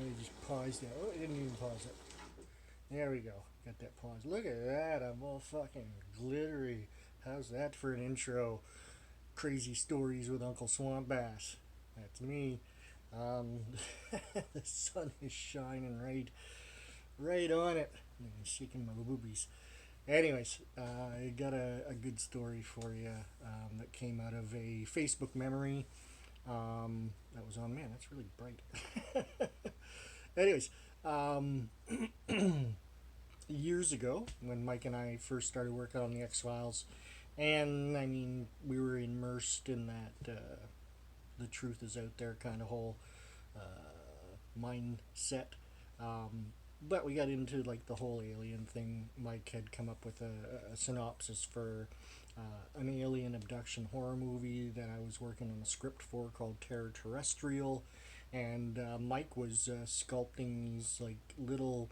Let me just pause that. Oh, I didn't even pause it. There we go. Got that pause. Look at that. I'm all fucking glittery. How's that for an intro? Crazy stories with Uncle Swamp Bass. That's me. Um, the sun is shining right on it. I'm shaking my boobies. Anyways, I got a good story for you that came out of a Facebook memory that was on. Man, that's really bright. Anyways, um, years ago when Mike and I first started working on the X Files, and I mean we were immersed in that the truth is out there kind of whole mindset. But we got into like the whole alien thing. Mike had come up with a synopsis for an alien abduction horror movie that I was working on a script for called Terror Terrestrial, and Mike was sculpting these like little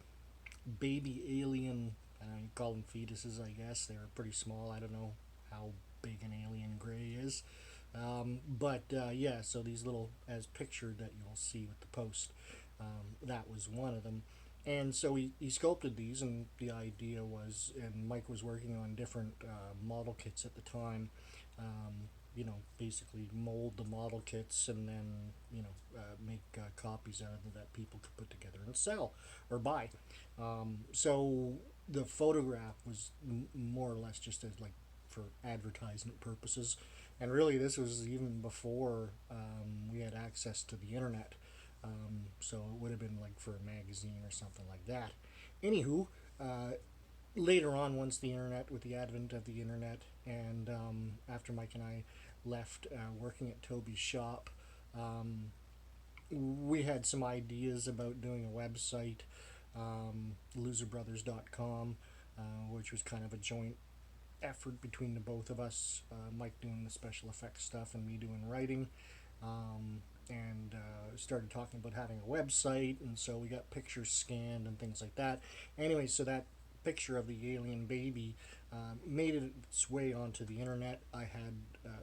baby alien. You call them fetuses, I guess. They were pretty small. I don't know how big an alien gray is. But yeah, so these little, as pictured that you'll see with the post, that was one of them. And so he sculpted these, and the idea was, and Mike was working on different model kits at the time. Basically mold the model kits and then, make copies out of them that people could put together and sell or buy. So the photograph was more or less just as like for advertisement purposes, and really this was even before we had access to the internet. So it would have been like for a magazine or something like that. Anywho, uh, later on, once the internet, with the advent of the internet, and after Mike and I left working at Toby's shop, we had some ideas about doing a website, loserbrothers.com, which was kind of a joint effort between the both of us, Mike doing the special effects stuff and me doing writing. And started talking about having a website, and so we got pictures scanned and things like that. Anyway, so that picture of the alien baby made it its way onto the internet. I had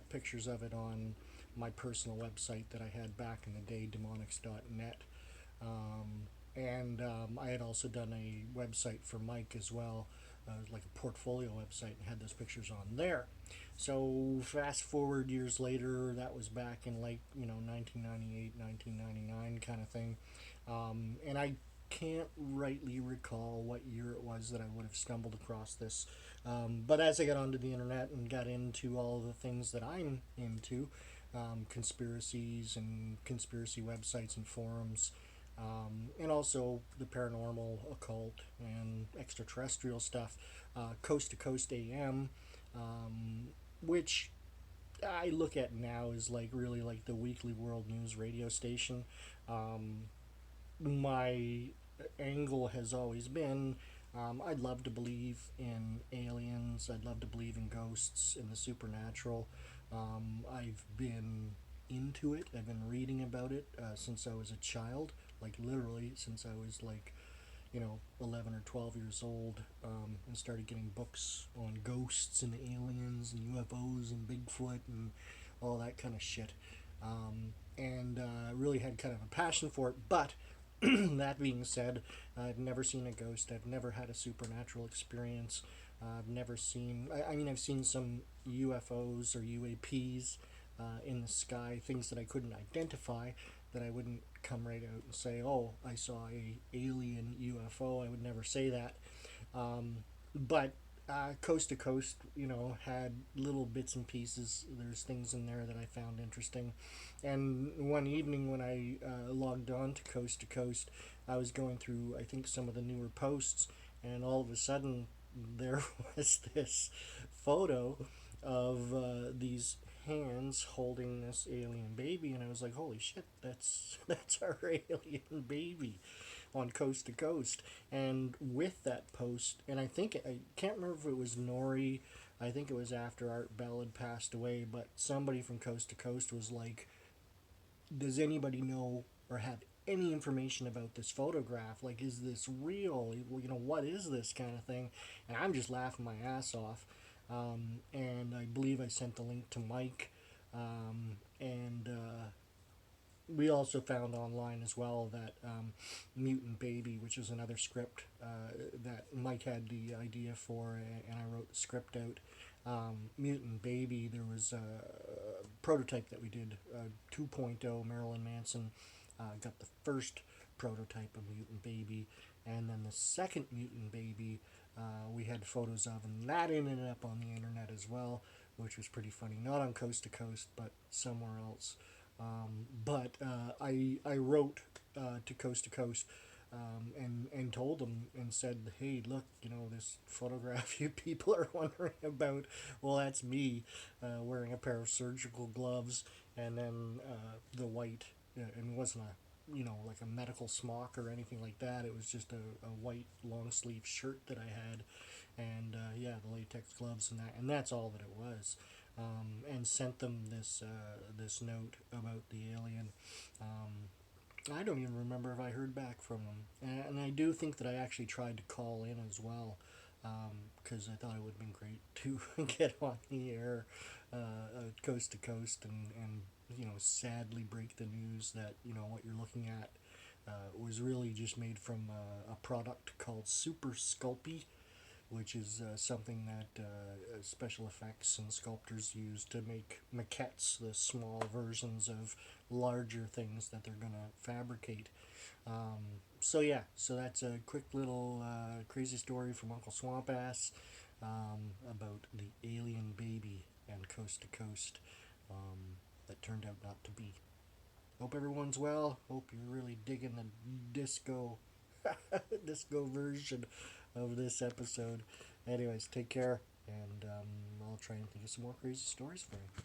pictures of it on my personal website that I had back in the day, demonics.net. And I had also done a website for Mike as well, like a portfolio website, and had those pictures on there. So fast forward years later, that was back in like 1998, 1999 kind of thing, and I can't rightly recall what year it was that I would have stumbled across this. But as I got onto the internet and got into all the things that I'm into, conspiracies and conspiracy websites and forums, and also the paranormal, occult, and extraterrestrial stuff. Coast to Coast AM, which I look at now as like really like the weekly world news radio station. My angle has always been I'd love to believe in aliens, I'd love to believe in ghosts, in the supernatural. I've been into it, I've been reading about it since I was a child, like literally since I was like 11 or 12 years old, and started getting books on ghosts and aliens and UFOs and Bigfoot and all that kind of shit. And really had kind of a passion for it. But that being said, I've never seen a ghost. I've never had a supernatural experience. I've never seen, I mean, I've seen some UFOs or UAPs in the sky, things that I couldn't identify, that I wouldn't come right out and say, "Oh, I saw a alien UFO." I would never say that. But Coast to Coast, had little bits and pieces. There's things in there that I found interesting. And one evening when I logged on to Coast, I was going through, I think, some of the newer posts, and all of a sudden there was this photo of these hands holding this alien baby, and I was like, "Holy shit, that's our alien baby on Coast to Coast." And with that post, and I can't remember if it was Nori, I think it was after Art Bell had passed away, but somebody from Coast to Coast was like, "Does anybody know or have any information about this photograph? Like, is this real? What is this kind of thing?" And I'm just laughing my ass off. And I believe I sent the link to Mike. And we also found online as well that Mutant Baby, which is another script that Mike had the idea for, and I wrote the script out. Mutant Baby, there was a prototype that we did, 2.0. Marilyn Manson got the first prototype of Mutant Baby, and then the second Mutant Baby we had photos of, and that ended up on the internet as well, which was pretty funny. Not on Coast to Coast, but somewhere else. But I wrote to Coast and told them and said, hey, look, this photograph you people are wondering about. Well, that's me wearing a pair of surgical gloves and then the white. And it wasn't like a medical smock or anything like that. It was just a white long sleeve shirt that I had, and yeah, the latex gloves and that's all that it was. And sent them this note about the alien. I don't even remember if I heard back from them, and I do think that I actually tried to call in as well, because I thought it would have been great to get on the air, coast to coast, and sadly break the news that what you're looking at was really just made from a product called Super Sculpey, which is something that special effects and sculptors use to make maquettes, the small versions of larger things that they're going to fabricate. So that's a quick little crazy story from Uncle Swampass about the alien baby and coast to coast that turned out not to be. Hope everyone's well. Hope you're really digging the disco disco version of this episode. Anyways, take care, and I'll try and think of some more crazy stories for you.